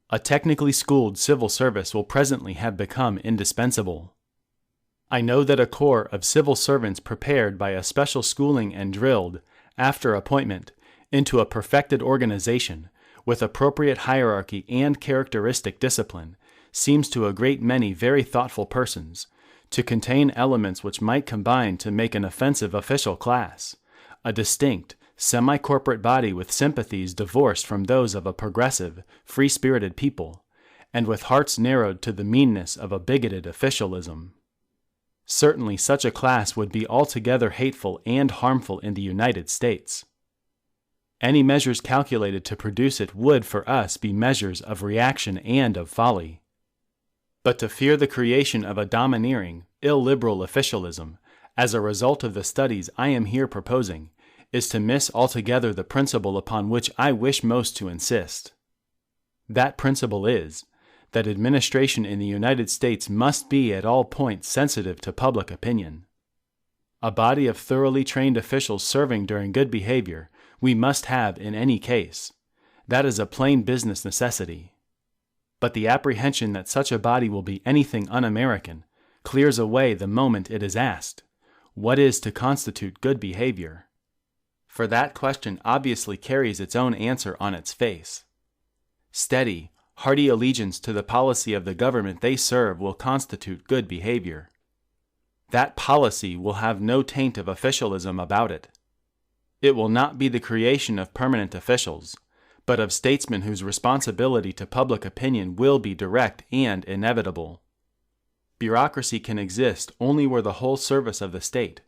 A technically schooled civil service will presently have become indispensable. I know that a corps of civil servants prepared by a special schooling and drilled, after appointment, into a perfected organization with appropriate hierarchy and characteristic discipline seems to a great many very thoughtful persons to contain elements which might combine to make an offensive official class, a distinct, semi-corporate body with sympathies divorced from those of a progressive, free-spirited people, and with hearts narrowed to the meanness of a bigoted officialism. Certainly such a class would be altogether hateful and harmful in the United States. Any measures calculated to produce it would for us be measures of reaction and of folly. But to fear the creation of a domineering, illiberal officialism, as a result of the studies I am here proposing, is to miss altogether the principle upon which I wish most to insist. That principle is, that administration in the United States must be at all points sensitive to public opinion. A body of thoroughly trained officials serving during good behavior we must have in any case. That is a plain business necessity. But the apprehension that such a body will be anything un-American clears away the moment it is asked, what is to constitute good behavior? For that question obviously carries its own answer on its face. Steady, hearty allegiance to the policy of the government they serve will constitute good behavior. That policy will have no taint of officialism about it. It will not be the creation of permanent officials, but of statesmen whose responsibility to public opinion will be direct and inevitable. Bureaucracy can exist only where the whole service of the state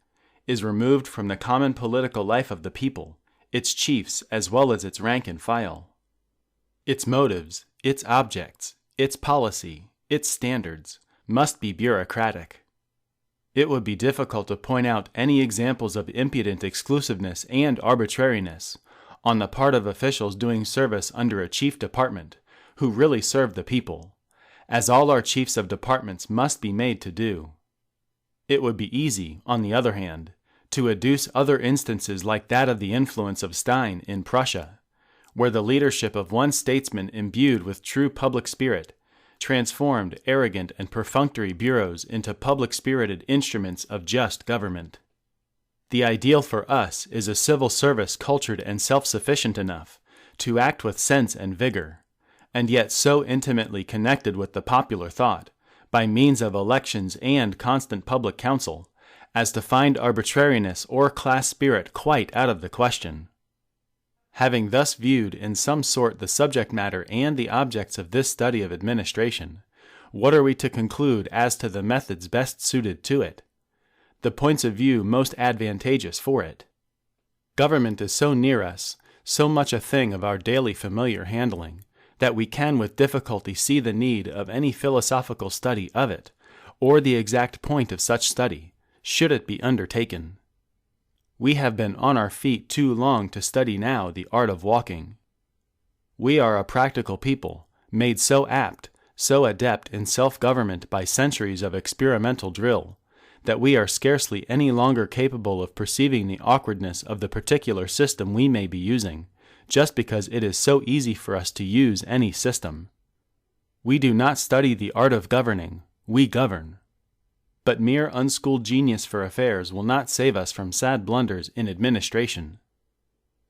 is removed from the common political life of the people, its chiefs as well as its rank and file. Its motives, its objects, its policy, its standards must be bureaucratic. It would be difficult to point out any examples of impudent exclusiveness and arbitrariness on the part of officials doing service under a chief department who really serve the people, as all our chiefs of departments must be made to do. It would be easy, on the other hand, to adduce other instances like that of the influence of Stein in Prussia, where the leadership of one statesman imbued with true public spirit transformed arrogant and perfunctory bureaus into public-spirited instruments of just government. The ideal for us is a civil service cultured and self-sufficient enough to act with sense and vigor, and yet so intimately connected with the popular thought, by means of elections and constant public counsel, as to find arbitrariness or class spirit quite out of the question. Having thus viewed in some sort the subject matter and the objects of this study of administration, what are we to conclude as to the methods best suited to it, the points of view most advantageous for it? Government is so near us, so much a thing of our daily familiar handling, that we can with difficulty see the need of any philosophical study of it, or the exact point of such study, should it be undertaken. We have been on our feet too long to study now the art of walking. We are a practical people, made so apt, so adept in self-government by centuries of experimental drill, that we are scarcely any longer capable of perceiving the awkwardness of the particular system we may be using, just because it is so easy for us to use any system. We do not study the art of governing, we govern. But mere unschooled genius for affairs will not save us from sad blunders in administration.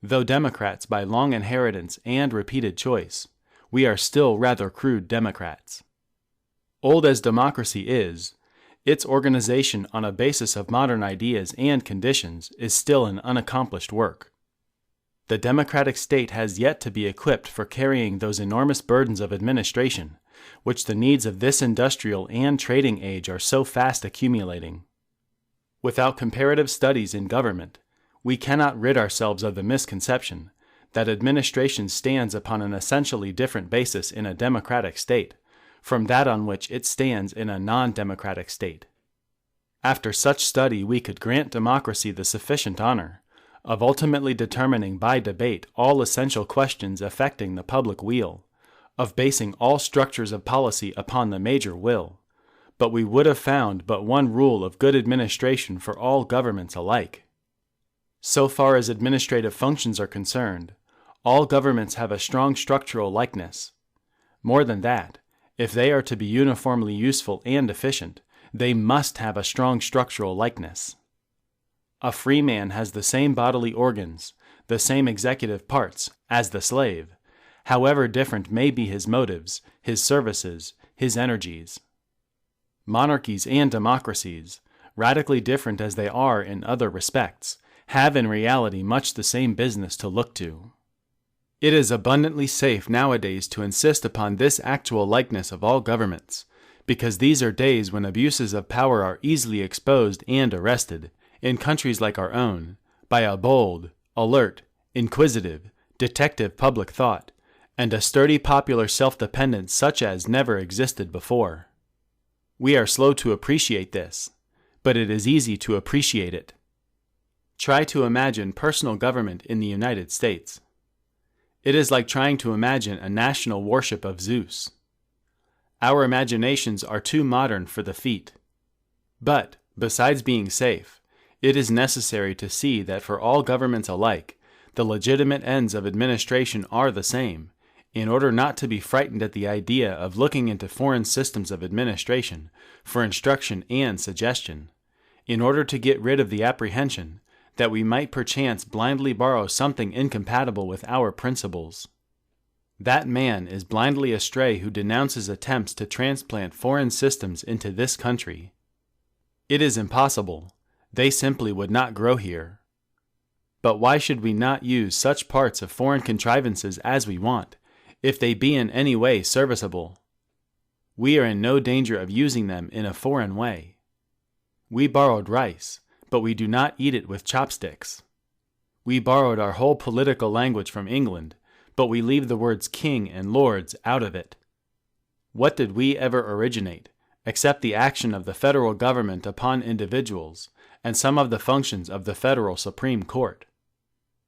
Though Democrats by long inheritance and repeated choice, we are still rather crude Democrats. Old as democracy is, its organization on a basis of modern ideas and conditions is still an unaccomplished work. The democratic state has yet to be equipped for carrying those enormous burdens of administration, which the needs of this industrial and trading age are so fast accumulating. Without comparative studies in government, we cannot rid ourselves of the misconception that administration stands upon an essentially different basis in a democratic state from that on which it stands in a non-democratic state. After such study we could grant democracy the sufficient honor of ultimately determining by debate all essential questions affecting the public weal, of basing all structures of policy upon the major will, but we would have found but one rule of good administration for all governments alike. So far as administrative functions are concerned, all governments have a strong structural likeness. More than that, if they are to be uniformly useful and efficient, they must have a strong structural likeness. A free man has the same bodily organs, the same executive parts, as the slave, however different may be his motives, his services, his energies. Monarchies and democracies, radically different as they are in other respects, have in reality much the same business to look to. It is abundantly safe nowadays to insist upon this actual likeness of all governments, because these are days when abuses of power are easily exposed and arrested, in countries like our own, by a bold, alert, inquisitive, detective public thought, and a sturdy popular self-dependence such as never existed before. We are slow to appreciate this, but it is easy to appreciate it. Try to imagine personal government in the United States. It is like trying to imagine a national worship of Zeus. Our imaginations are too modern for the feat. But, besides being safe, it is necessary to see that for all governments alike, the legitimate ends of administration are the same, in order not to be frightened at the idea of looking into foreign systems of administration for instruction and suggestion, in order to get rid of the apprehension that we might perchance blindly borrow something incompatible with our principles. That man is blindly astray who denounces attempts to transplant foreign systems into this country. It is impossible. They simply would not grow here. But why should we not use such parts of foreign contrivances as we want, if they be in any way serviceable? We are in no danger of using them in a foreign way. We borrowed rice, but we do not eat it with chopsticks. We borrowed our whole political language from England, but we leave the words king and lords out of it. What did we ever originate, except the action of the federal government upon individuals, and some of the functions of the federal Supreme Court?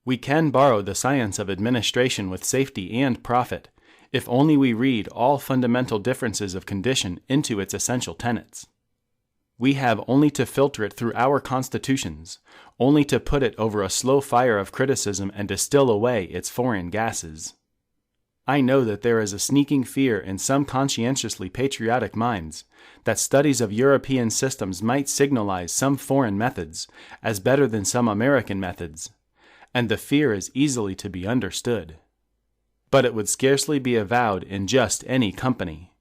We can borrow the science of administration with safety and profit, if only we read all fundamental differences of condition into its essential tenets. We have only to filter it through our constitutions, only to put it over a slow fire of criticism and distill away its foreign gases. I know that there is a sneaking fear in some conscientiously patriotic minds that studies of European systems might signalize some foreign methods as better than some American methods, and the fear is easily to be understood. But it would scarcely be avowed in just any company.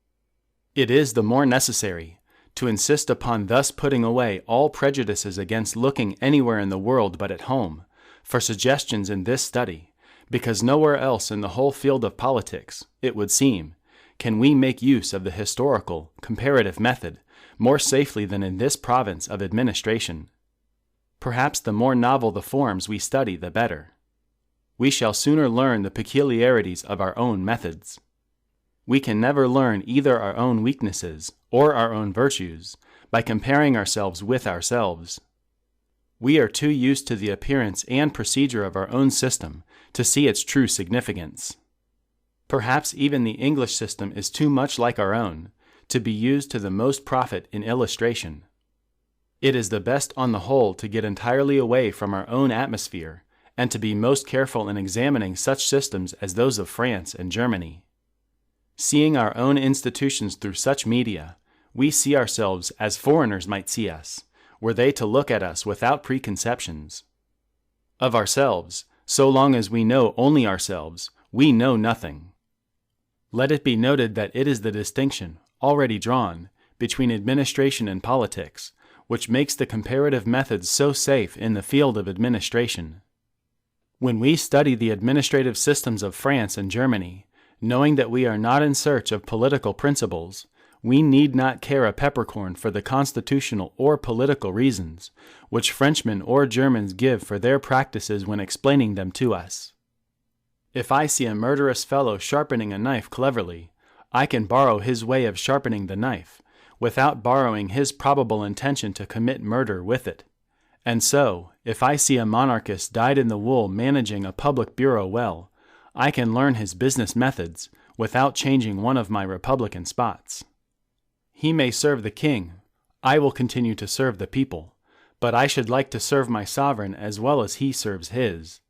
It is the more necessary to insist upon thus putting away all prejudices against looking anywhere in the world but at home for suggestions in this study, because nowhere else in the whole field of politics, it would seem, can we make use of the historical, comparative method more safely than in this province of administration. Perhaps the more novel the forms we study, the better. We shall sooner learn the peculiarities of our own methods. We can never learn either our own weaknesses or our own virtues by comparing ourselves with ourselves. We are too used to the appearance and procedure of our own system to see its true significance. Perhaps even the English system is too much like our own to be used to the most profit in illustration. It is the best on the whole to get entirely away from our own atmosphere and to be most careful in examining such systems as those of France and Germany. Seeing our own institutions through such media, we see ourselves as foreigners might see us, were they to look at us without preconceptions. Of ourselves, so long as we know only ourselves, we know nothing. Let it be noted that it is the distinction, already drawn, between administration and politics, which makes the comparative methods so safe in the field of administration. When we study the administrative systems of France and Germany, knowing that we are not in search of political principles, we need not care a peppercorn for the constitutional or political reasons which Frenchmen or Germans give for their practices when explaining them to us. If I see a murderous fellow sharpening a knife cleverly, I can borrow his way of sharpening the knife, without borrowing his probable intention to commit murder with it. And so, if I see a monarchist dyed-in-the-wool managing a public bureau well, I can learn his business methods, without changing one of my republican spots. He may serve the king, I will continue to serve the people, but I should like to serve my sovereign as well as he serves his.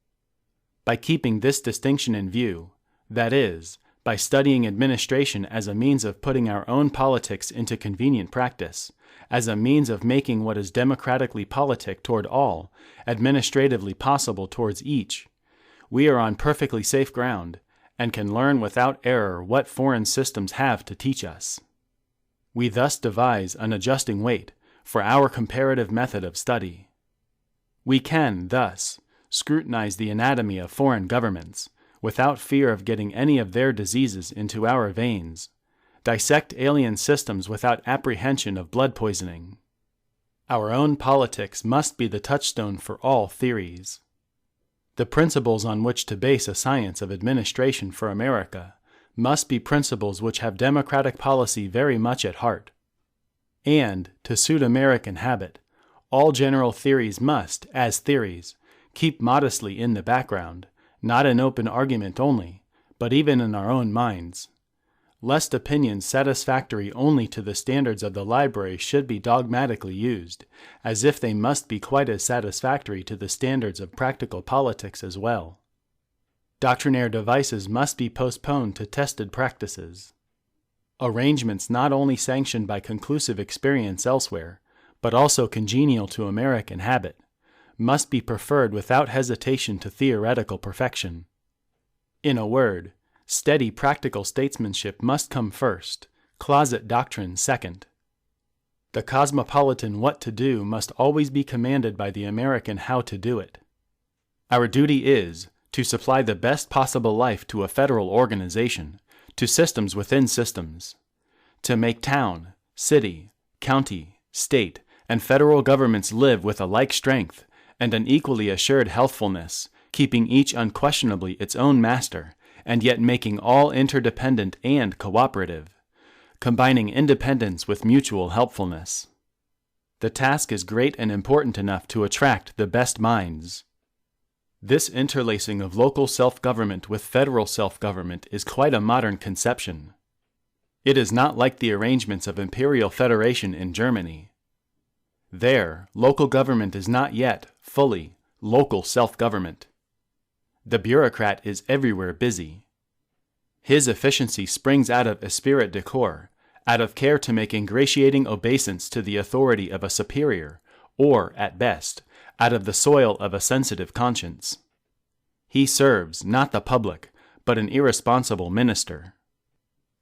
By keeping this distinction in view, that is, by studying administration as a means of putting our own politics into convenient practice, as a means of making what is democratically politic toward all, administratively possible towards each, we are on perfectly safe ground, and can learn without error what foreign systems have to teach us. We thus devise an adjusting weight for our comparative method of study. We can, thus, scrutinize the anatomy of foreign governments, without fear of getting any of their diseases into our veins, dissect alien systems without apprehension of blood poisoning. Our own politics must be the touchstone for all theories. The principles on which to base a science of administration for America must be principles which have democratic policy very much at heart. And, to suit American habit, all general theories must, as theories, keep modestly in the background, not in open argument only, but even in our own minds, lest opinions satisfactory only to the standards of the library should be dogmatically used, as if they must be quite as satisfactory to the standards of practical politics as well. Doctrinaire devices must be postponed to tested practices. Arrangements not only sanctioned by conclusive experience elsewhere, but also congenial to American habit, must be preferred without hesitation to theoretical perfection. In a word, steady practical statesmanship must come first, closet doctrine second. The cosmopolitan what to do must always be commanded by the American how to do it. Our duty is to supply the best possible life to a federal organization, to systems within systems, to make town, city, county, state, and federal governments live with a like strength and an equally assured healthfulness, keeping each unquestionably its own master, and yet making all interdependent and cooperative, combining independence with mutual helpfulness. The task is great and important enough to attract the best minds. This interlacing of local self-government with federal self-government is quite a modern conception. It is not like the arrangements of imperial federation in Germany. There, local government is not yet, fully, local self-government. The bureaucrat is everywhere busy. His efficiency springs out of esprit de corps, out of care to make ingratiating obeisance to the authority of a superior, or, at best, out of the soil of a sensitive conscience. He serves, not the public, but an irresponsible minister.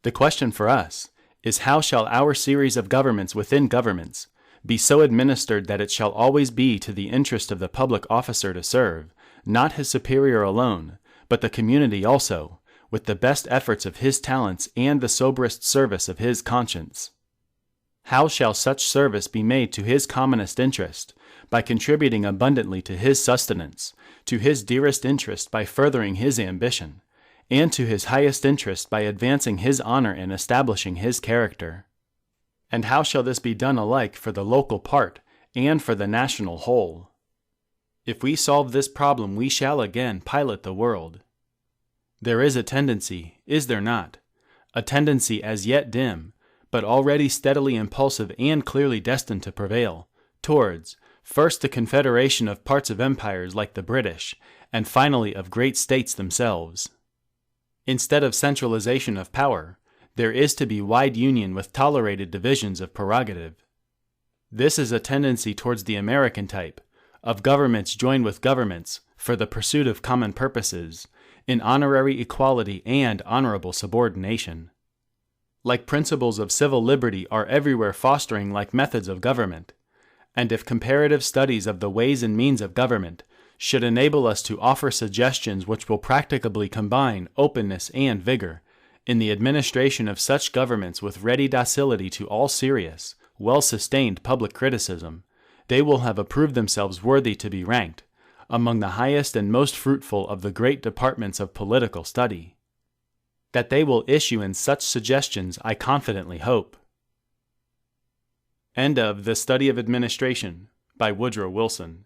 The question for us is how shall our series of governments within governments be so administered that it shall always be to the interest of the public officer to serve, not his superior alone, but the community also, with the best efforts of his talents and the soberest service of his conscience. How shall such service be made to his commonest interest, by contributing abundantly to his sustenance, to his dearest interest by furthering his ambition, and to his highest interest by advancing his honor and establishing his character? And how shall this be done alike for the local part and for the national whole? If we solve this problem, we shall again pilot the world. There is a tendency, is there not? A tendency as yet dim, but already steadily impulsive and clearly destined to prevail, towards, first the confederation of parts of empires like the British, and finally of great states themselves. Instead of centralization of power, there is to be wide union with tolerated divisions of prerogative. This is a tendency towards the American type, of governments joined with governments for the pursuit of common purposes, in honorary equality and honorable subordination. Like principles of civil liberty are everywhere fostering like methods of government, and if comparative studies of the ways and means of government should enable us to offer suggestions which will practicably combine openness and vigor in the administration of such governments with ready docility to all serious, well-sustained public criticism, they will have approved themselves worthy to be ranked among the highest and most fruitful of the great departments of political study. That they will issue in such suggestions I confidently hope. End of The Study of Administration by Woodrow Wilson.